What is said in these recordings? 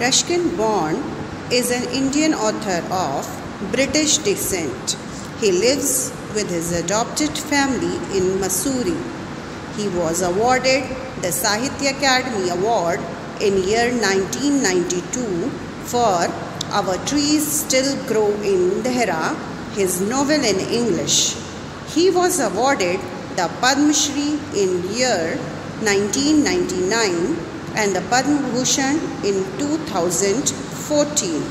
Ruskin Bond is an Indian author of British descent. He lives with his adopted family in Mussoorie. He was awarded the Sahitya Akademi Award in year 1992 for Our Trees Still Grow in Dehra, his novel in English. He was awarded the Padma Shri in year 1999 and the Padma Bhushan in 2014.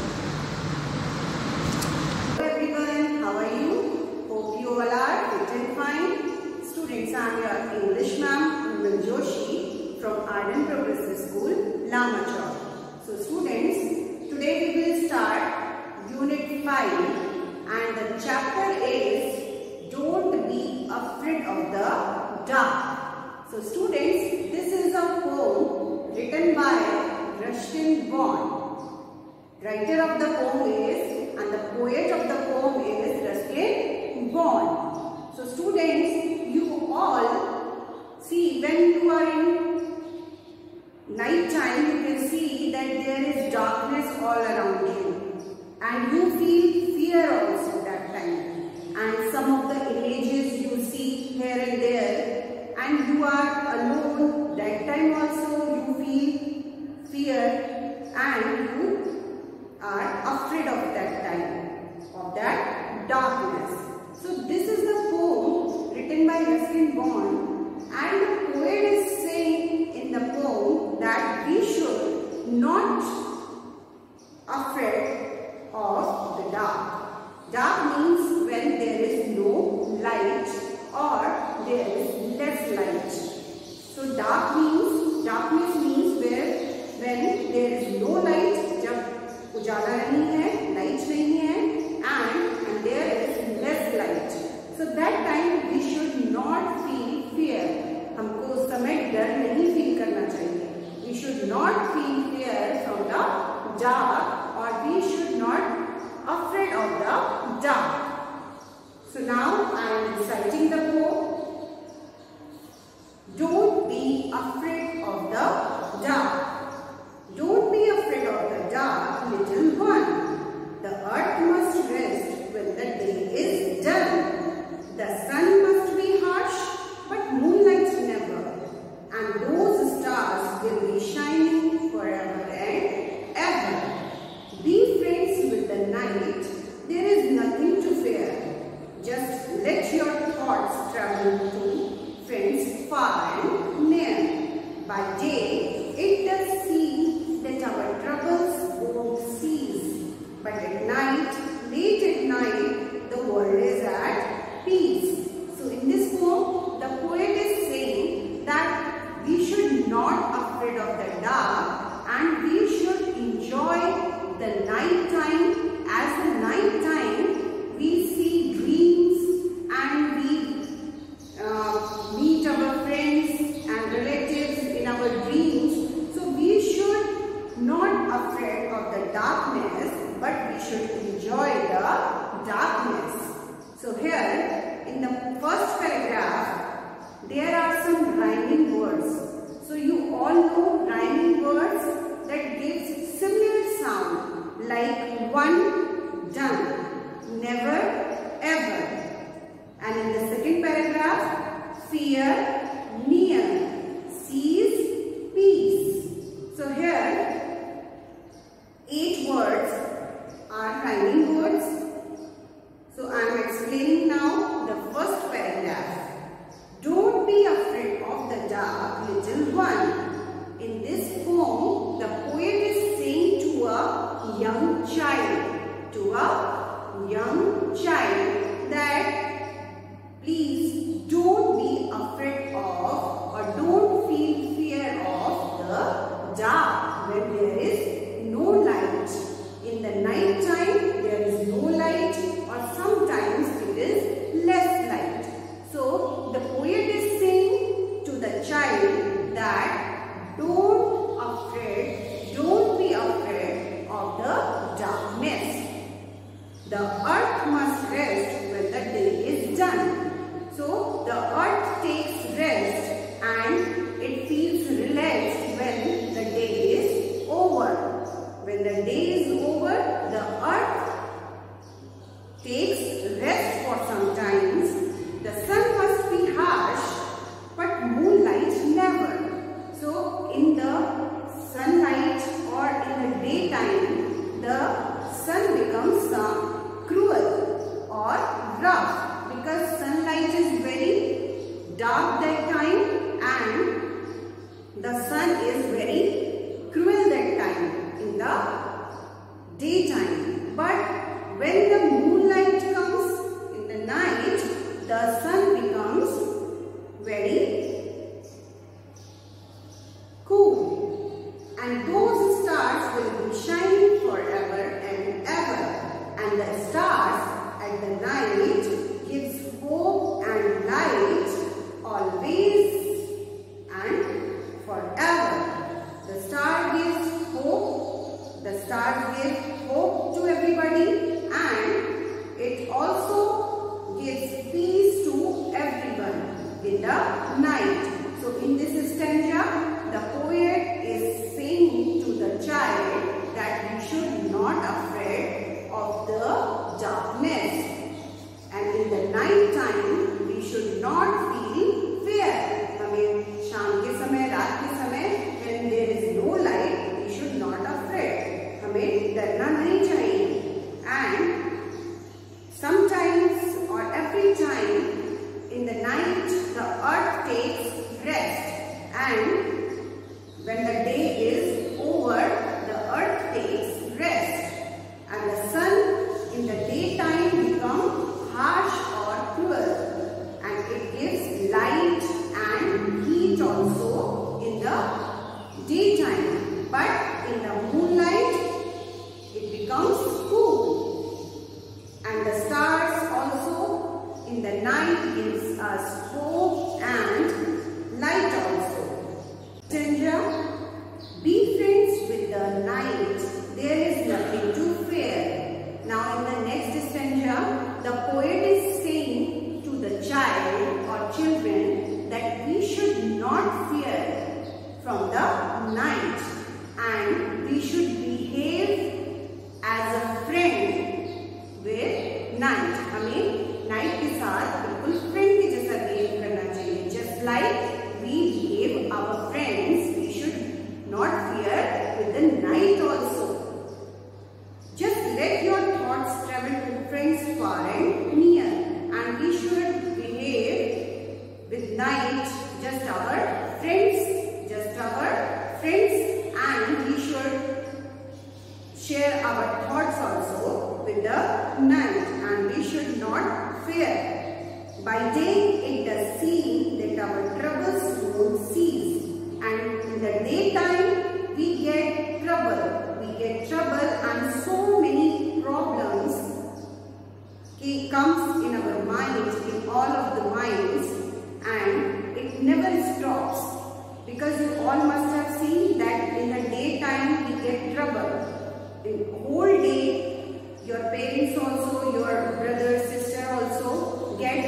Hello everyone, how are you? Hope you all are fit and fine. Students, I am your English ma'am, Urmil Joshi from Arden Progressive School, Lama Chowk. So students, today we will start Unit 5 and the chapter is Don't Be Afraid of the Dark. So students, this is a poem written by Ruskin Bond. Writer of the poem is and the poet of the poem is Ruskin Bond. So students, you all see when you are in night time, you can see that there is darkness all around you and you feel fear also that time, and some of the images you see here and there, and you are alone that time also you feel fear and you are afraid of that time, of that darkness. So this is the poem written by Ruskin Bond, and the poet is saying in the poem that we should not afraid of the dark. Dark means when there is no light or there is less light. So darkness means when there is no light, जब उजाला नहीं है, light नहीं है, and there is less light. So that time we should not feel fear. हमको उस समय डर नहीं feel करना चाहिए. We should not feel fear from the dark, or we should not afraid of the dark. So now I am reciting the poem. Don't be afraid of the dark. Don't be afraid of the dark, little one. The earth must rest when the day is done. The sun must be harsh, but moonlight never. And those stars will be shining forever and ever. Be friends with the night. There is nothing to fear. Just rest for some times. The sun must be harsh, but moonlight never. So in the sunlight or in the daytime, the sun becomes cruel or rough, because sunlight is very dark that time and the sun is very cruel that time in the daytime. But when the moonlight comes in the night, the sun becomes very cool, and those stars will be shining forever and ever. And the stars at the night gives hope and light always and forever. The star gives hope. The star gives hope to everybody, and it also gives peace to everyone in the night. So in this stanza, the poet is saying to the child that we should not afraid of the darkness, and in the night time we should not feel fear. हमें शाम के समय, रात के समय, when there is no light, we should not afraid. हमें डरना नहीं चाहिए. And sometimes or every time in the night the earth takes rest, and when the day is over, the earth takes rest, and the sun in the daytime becomes harsh or cruel, and it gives light and heat also in the daytime. But in the moonlight, it becomes cool, and the stars also in the night gives us hope and light also. Stanza, be friends with the night, there is nothing to fear. Now in the next stanza, the poet is saying to the child or children that we should not fear from the night, and we should behave as a friend with night. हमें night के साथ बिल्कुल friend के जैसा behave करना चाहिए. Just like we behave our friends, we should not fear with the night also. Just let your thoughts travel to friends far and near, and we should behave with night just our friends, and we should share our thoughts also with the night, and we should not fear. By day it does seem that our troubles won't cease, and in the daytime we get trouble. And so many problems comes in our minds, in all of the minds, and it never stops, because you all must have seen that in the daytime we get trouble. In the whole day, your parents also, your brother, sister also get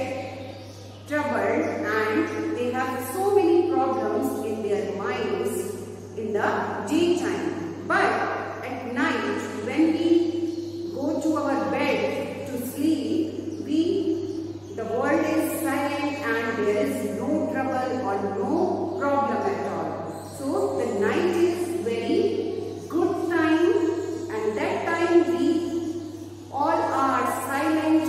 troubled, and they have so many problems in their minds in the daytime. But at night, when we go to our bed to sleep, the world is silent and there is no trouble or no problem at all. So the night is very good time, and that time we all are silent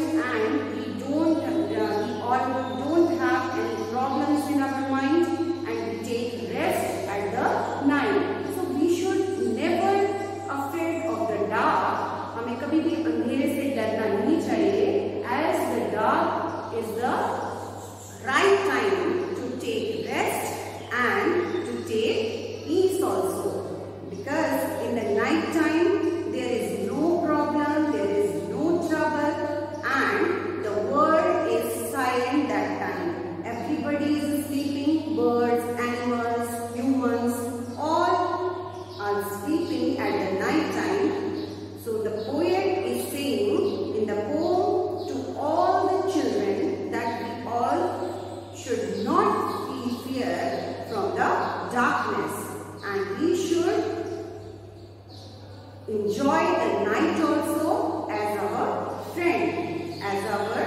our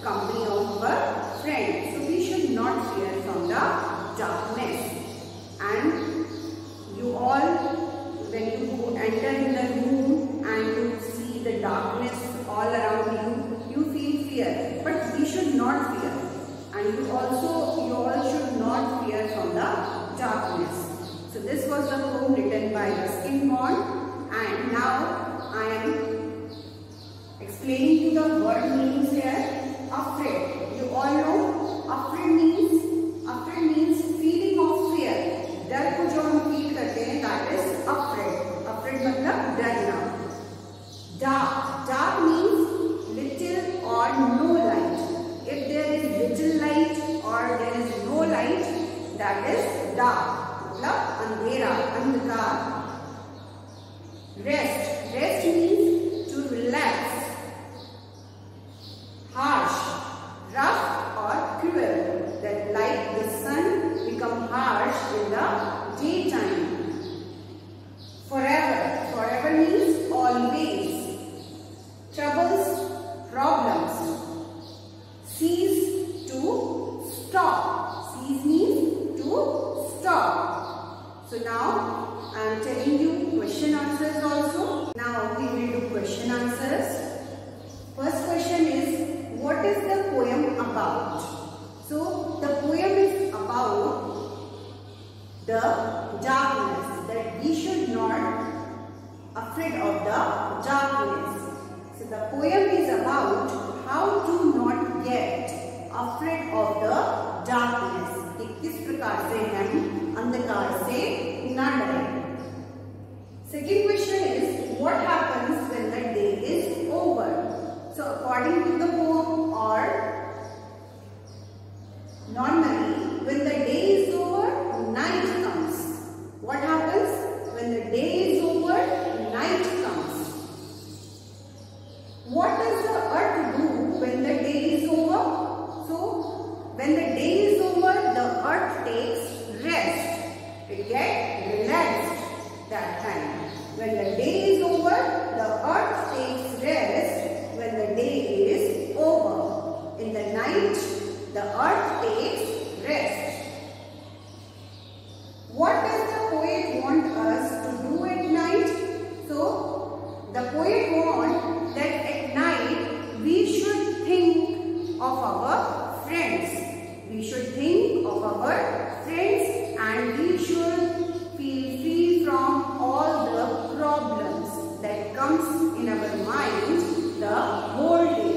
company of our friends. So we should not fear from the darkness. And you all, when you enter in the room and you see the darkness all around you, you feel fear. But we should not fear. And you all should not fear from the darkness. So this was the poem written by Ruskin Bond, and now I am explaining you the word meanings here. Afraid. You all know afraid means feeling of fear. डर को जो हम feel करते हैं, that is afraid. Afraid मतलब डरना. Dark means little or no light. If there is little light or there is no light, that is dark. मतलब अंधेरा, अंधकार. Rest means to relax. Harsh, rough or cruel. That like the sun become harsh in the daytime. Forever means always. Troubles, problems. Cease, to stop. Cease means to stop. So now I am telling you question answers also. Now we will do question answers. First question is, what is the poem about? So the poem is about the darkness, that we should not afraid of the darkness. So the poem is about how to not get afraid of the darkness. कि किस प्रकार से हम अंधकार से ना डरें. Second question is, what happens when the day is over? So according to the poem, or normally when the day is over, night comes. What happens when the day is over? Night comes. What does the earth do when the day is over? So when the day is over, the earth takes rest. It gets relaxed that time. When the day is over, the earth takes rest when the day is over. In the night, the earth takes rest. What does the poet want us to do at night? So, the poet wants that at night we should think of our friends. We should think of our friends, and we should feel free from all the problems that comes in our mind the whole day.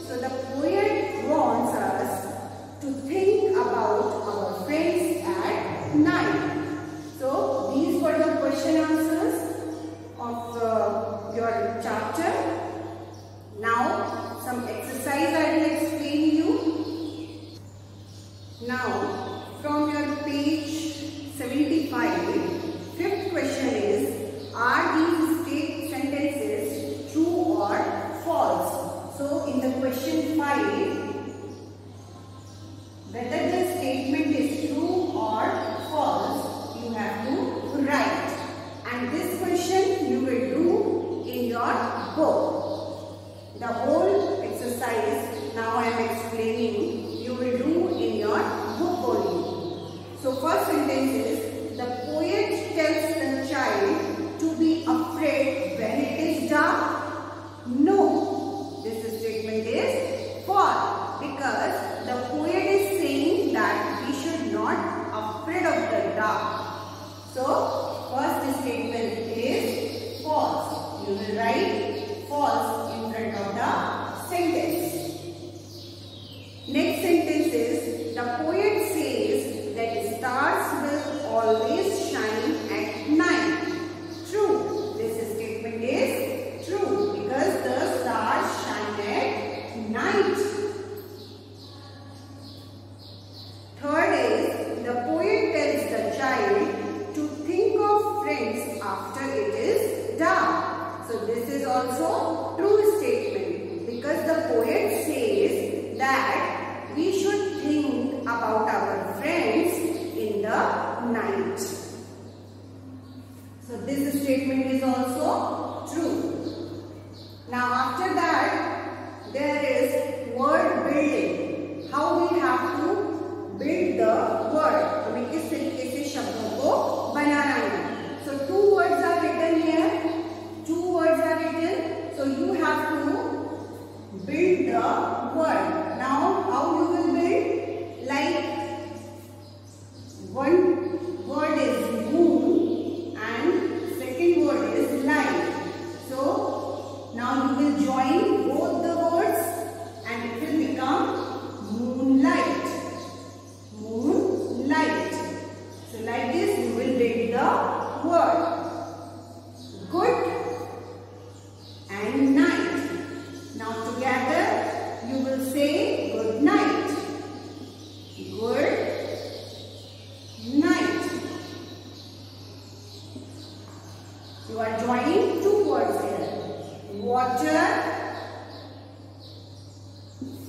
So the poet wants us to think about our friends at night. So these were the question answers of your chapter. Now some exercise I will explain you. Now from your page 75, fifth question is, are these sentences true or false? So in the question 5, whether the statement is true or false, you have to write. And this question you will do in your book. The whole exercise now I am explaining, you will do in your book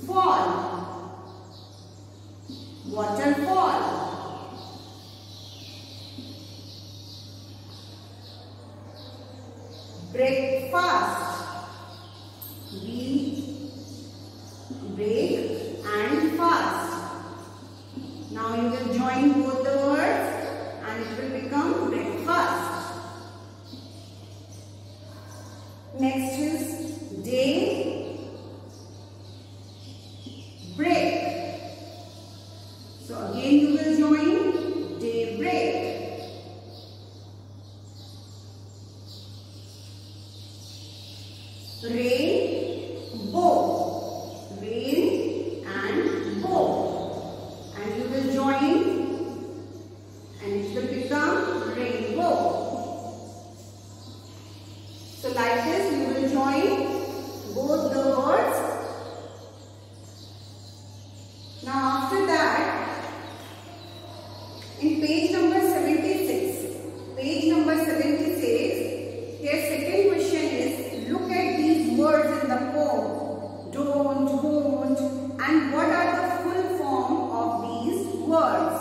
Fall. Waterfall. Breakfast. We break and fast. Now you will join both the words and it will become breakfast. Next is day, break. So again you will join day break. Rainbow, rain and bow, and you will join and it will become rainbow. So like this you will join both the words. Now after that, in page number 76, here second question is, look at these words in the poem, don't, won't, and what are the full form of these words.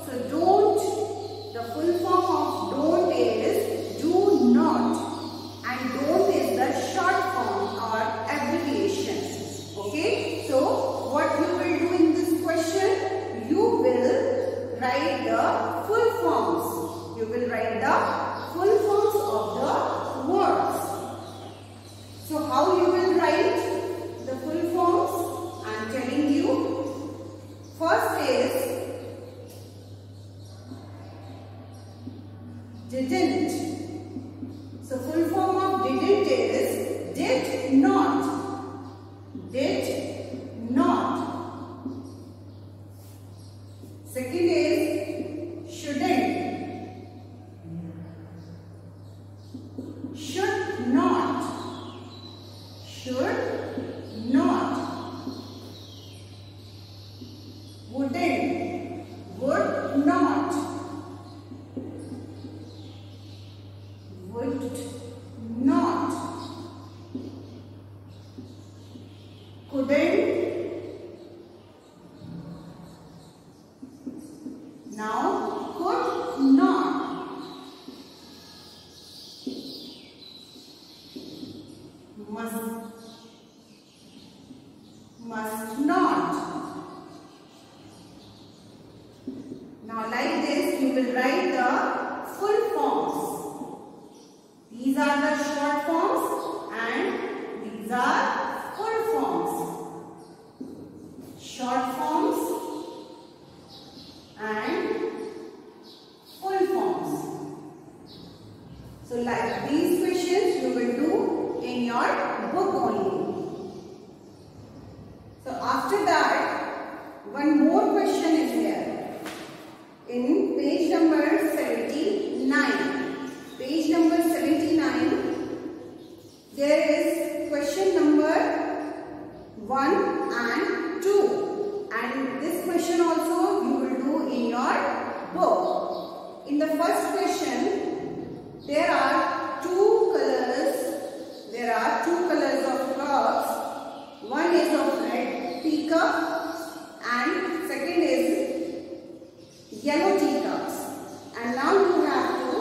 So don't, the full form of don't is do not, and don't is the short form or abbreviation. Okay, so what you will do in this question, you will write the full forms. You will write the full forms of the words. So how you will write the full forms? I am telling you. First is didn't. So full form of didn't is did not. Did not. Second is shouldn't. Should not. Should not. Wouldn't. Would not. Would not. Couldn't. Now could not. Must not. Now like this you will write the full forms. These are the short forms and these are full forms. Short forms and full forms. So like these questions you will do in your book only. So after that, one more question is there. In page number 79. Page number 79, there is question number 1 and 2. And this question also you will do in your book. In the first question, there are two colors of frogs. One is of red teacup and second is yellow teacups. And now you have to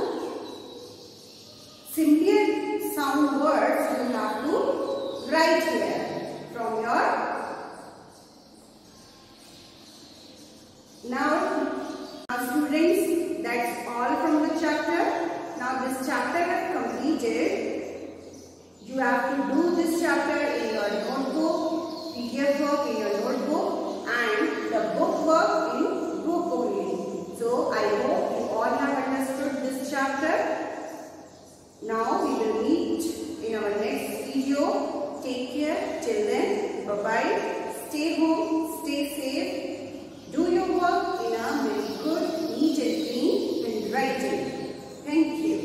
simply sound words you have to write here from your. Now students, that's all from the chapter. Now this chapter is completed. You have to do this chapter in your notebook, PDF work in your notebook and the book work in book only. So I hope you all have understood this chapter. Now we will meet in our next video. Take care. Till then, bye-bye. Stay home, stay safe. Do your work in a very good, neat and clean handwriting. Thank you.